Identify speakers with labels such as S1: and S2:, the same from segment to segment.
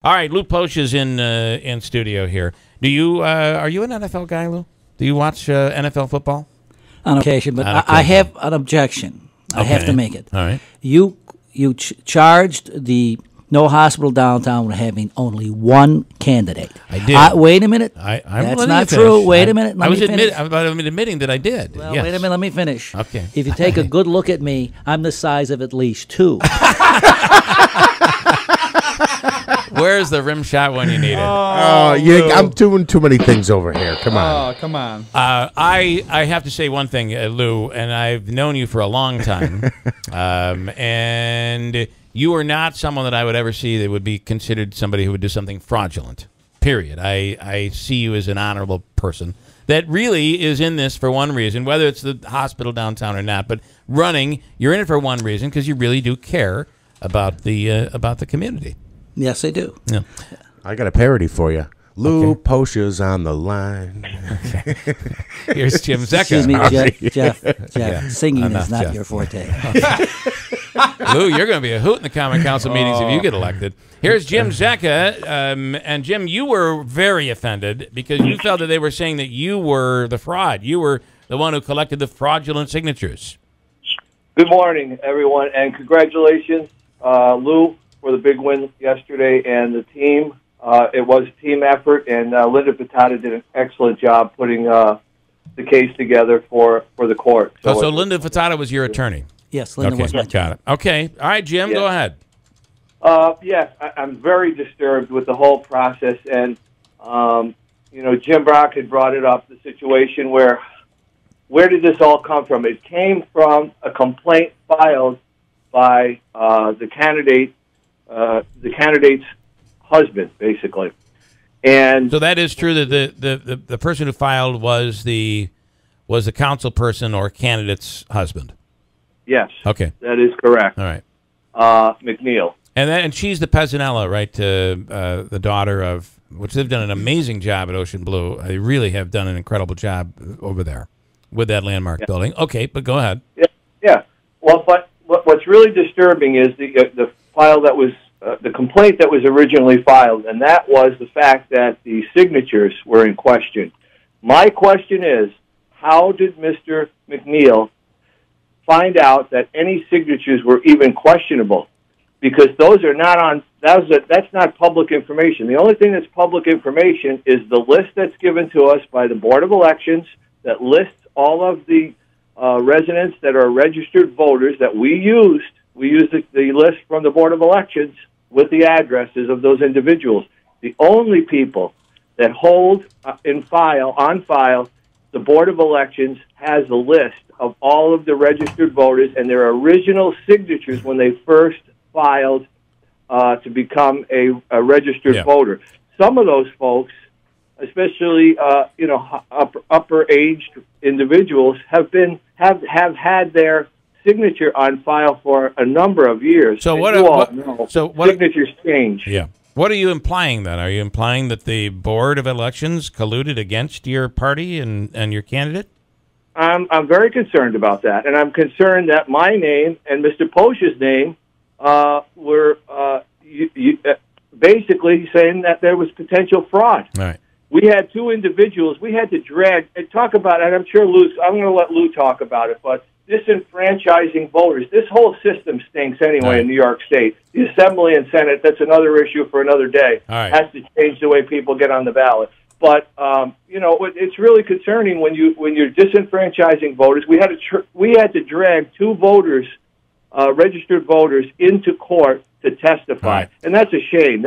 S1: All right, Lou Poccia is in studio here. Do you are you an NFL guy, Lou? Do you watch NFL football?
S2: On occasion, but I have an objection. I have to make it.
S1: All right.
S2: You charged the No Hospital Downtown with having only one candidate.
S1: I did.
S2: Wait a minute.
S1: That's
S2: not true. Wait a minute.
S1: I'm admitting that I did.
S2: Well,
S1: yes.
S2: wait a minute. Let me finish.
S1: Okay.
S2: If you take a good look at me, I'm the size of at least two.
S1: Where's the rim shot when you need it?
S3: I'm doing too many things over here. Come on.
S4: Oh, come on.
S1: I have to say one thing, Lou, and I've known you for a long time, and you are not someone that I would ever see that would be considered somebody who would do something fraudulent, period. I see you as an honorable person that really is in this for one reason, whether it's the hospital downtown or not, but you're in it for one reason, because you really do care about the community.
S2: Yes, I do.
S1: Yeah.
S3: I got a parody for you. Lou Poccia's on the line.
S1: Okay. Here's Jim Zecca.
S2: Excuse me, Jeff. Yeah. Singing is not your forte.
S1: Lou, you're going to be a hoot in the Common Council meetings if you get elected. Here's Jim Zecca. And, Jim, you were very offended because you felt that they were saying that you were the fraud. You were the one who collected the fraudulent signatures.
S5: Good morning, everyone, and congratulations, Lou, for the big win yesterday, and the team. It was a team effort, and Linda Patata did an excellent job putting the case together for the court.
S1: So Linda Patata was your attorney?
S2: Yes, Linda was my attorney.
S1: Got it. Okay. All right, Jim, go ahead.
S5: Yes, I'm very disturbed with the whole process, and, Jim Brock had brought it up, the situation where did this all come from? It came from a complaint filed by the candidate's husband, basically. And
S1: so that is true that the person who filed was the council person or candidate's husband.
S5: Yes.
S1: Okay.
S5: That is correct.
S1: All right.
S5: McNeil.
S1: And she's the Pezzanella, right? The daughter of, which they've done an amazing job at Ocean Blue. They really have done an incredible job over there with that landmark building. Okay, but go ahead.
S5: Yeah. Well, but what's really disturbing is the file that was the complaint that was originally filed, and that was the fact that the signatures were in question. My question is, how did Mr. McNeil find out that any signatures were even questionable? Because those are not on. That's not public information. The only thing that's public information is the list that's given to us by the Board of Elections that lists all of the residents that are registered voters that we used. We used the list from the Board of Elections with the addresses of those individuals. The only people that hold on file, the Board of Elections has a list of all of the registered voters and their original signatures when they first filed to become a registered voter. Some of those folks, especially upper aged individuals, have had their signature on file for a number of years.
S1: So
S5: signatures change.
S1: Yeah. What are you implying then? Are you implying that the Board of Elections colluded against your party and your candidate?
S5: I'm very concerned about that, and I'm concerned that my name and Mr. Poccia's name were basically saying that there was potential fraud.
S1: All right.
S5: We had two individuals. We had to drag and talk about it. And I'm sure I'm going to let Lou talk about it, but disenfranchising voters. This whole system stinks anyway in New York State. The Assembly and Senate, that's another issue for another day. Has to change the way people get on the ballot. But it's really concerning when you're disenfranchising voters. We had to drag two voters, registered voters, into court to testify, and that's a shame.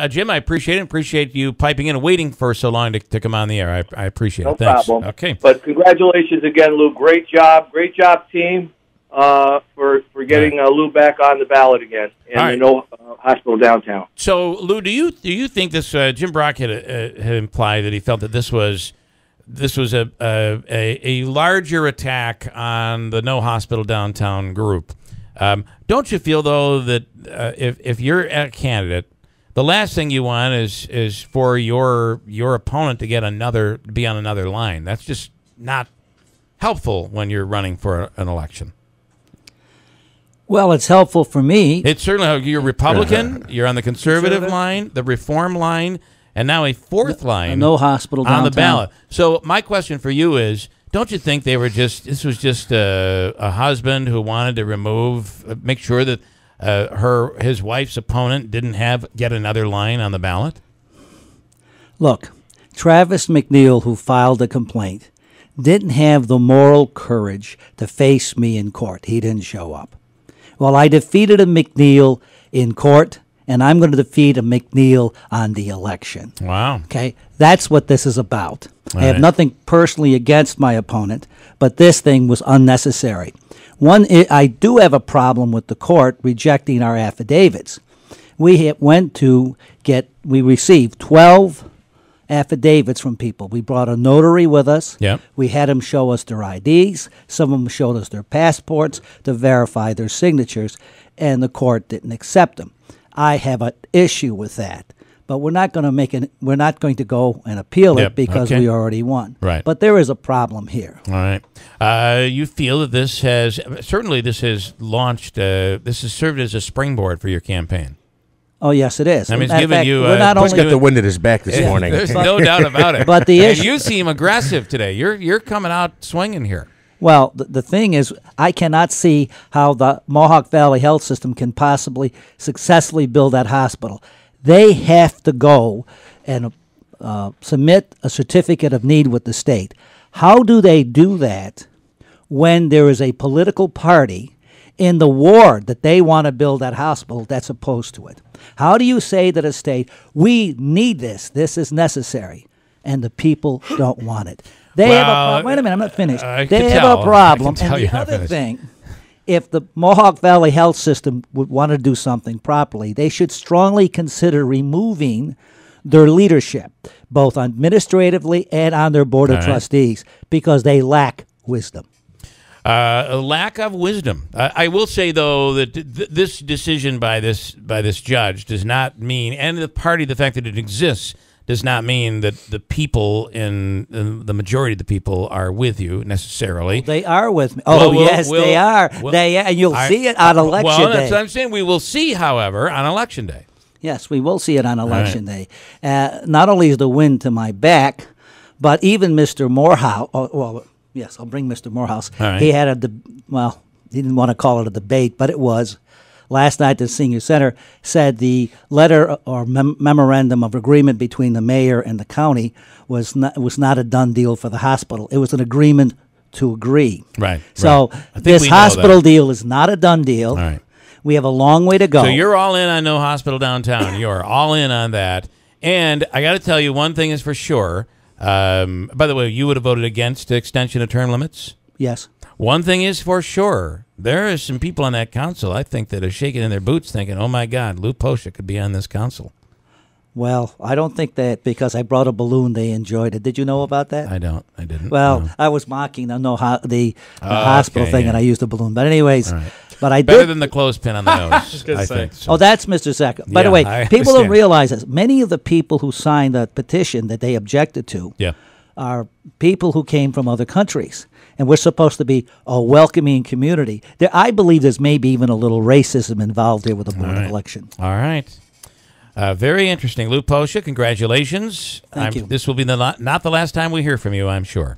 S1: Jim, I appreciate you piping in and waiting for so long to come on the air. I appreciate it.
S5: Thanks. No problem.
S1: Okay.
S5: But congratulations again, Lou. Great job, team, for getting Lou back on the ballot again in the No Hospital Downtown.
S1: So, Lou, do you think this? Jim Brock had implied that he felt that this was a larger attack on the No Hospital Downtown group. Don't you feel though that if you're a candidate, the last thing you want is for your opponent to be on another line? That's just not helpful when you're running for an election.
S2: Well, it's helpful for me.
S1: It's certainly, you're Republican, you're on the conservative line, the reform line, and now a fourth line
S2: no hospital downtown
S1: on the ballot. So my question for you is, don't you think this was just a husband who wanted to make sure that his wife's opponent didn't have yet another line on the ballot?
S2: Look, Travis McNeil, who filed the complaint, didn't have the moral courage to face me in court. He didn't show up. Well, I defeated a McNeil in court, and I'm going to defeat a McNeil on the election.
S1: Wow.
S2: Okay? That's what this is about.
S1: All
S2: I have
S1: right.
S2: nothing personally against my opponent, but this thing was unnecessary. I do have a problem with the court rejecting our affidavits. We received 12 affidavits from people. We brought a notary with us.
S1: Yep.
S2: We had them show us their IDs. Some of them showed us their passports to verify their signatures, and the court didn't accept them. I have an issue with that, but we're not going to go and appeal
S1: Yep.
S2: it because
S1: Okay.
S2: we already won.
S1: Right.
S2: But there is a problem here.
S1: All right. You feel that this has launched, this has served as a springboard for your campaign.
S2: Oh, yes, it is.
S1: I mean, it's
S2: Matter of
S1: giving
S2: fact,
S1: you,
S2: we're not
S3: He's
S2: only
S3: got the wind at his back this morning.
S1: There's no doubt about it.
S2: But the
S1: And
S2: issue-
S1: you seem aggressive today. You're coming out swinging here.
S2: Well, the thing is, I cannot see how the Mohawk Valley Health System can possibly successfully build that hospital. They have to go and submit a certificate of need with the state. How do they do that when there is a political party in the ward that they want to build that hospital that's opposed to it? How do you say to the state, we need this, this is necessary, and the people don't want it? They have a problem. Wait a minute, I'm not finished. They have a problem. And the other thing, if the Mohawk Valley Health System would want to do something properly, they should strongly consider removing their leadership, both administratively and on their board of trustees, because they lack wisdom.
S1: A lack of wisdom. I will say, though, that this decision by this judge does not mean, and the fact that it exists, does not mean that the people the majority of the people are with you necessarily.
S2: They are with me. Oh, yes, they are. And you'll see it on election day.
S1: That's what I'm saying. We will see, however, on election day.
S2: Yes, we will see it on election day. Not only is the wind to my back, but even Mr. Morehouse. Yes, I'll bring Mr. Morehouse.
S1: Right.
S2: He had he didn't want to call it a debate, but it was. Last night, the senior center said the letter or memorandum of agreement between the mayor and the county was not a done deal for the hospital. It was an agreement to agree.
S1: Right.
S2: So this hospital deal is not a done deal.
S1: All right.
S2: We have a long way to go.
S1: So you're all in on no hospital downtown. You're all in on that. And I got to tell you, one thing is for sure. By the way, you would have voted against the extension of term limits?
S2: Yes.
S1: One thing is for sure. There are some people on that council, I think, that are shaking in their boots thinking, oh, my God, Lou Poccia could be on this council.
S2: Well, I don't think that because I brought a balloon, they enjoyed it. Did you know about that?
S1: I didn't.
S2: Well,
S1: no.
S2: I was mocking the hospital thing, and I used a balloon. But anyways,
S1: right.
S2: But I
S1: Better
S2: did.
S1: than the clothespin on the nose, I think. So.
S2: Oh, that's Mr. Zecca. By the
S1: Yeah,
S2: way,
S1: I
S2: people don't
S1: understand.
S2: realize this. Many of the people who signed the petition that they objected to are people who came from other countries. And we're supposed to be a welcoming community. I believe there's maybe even a little racism involved here with the Board of Election.
S1: All right. Very interesting. Lou Poccia, congratulations.
S2: Thank you.
S1: This will be not the last time we hear from you, I'm sure.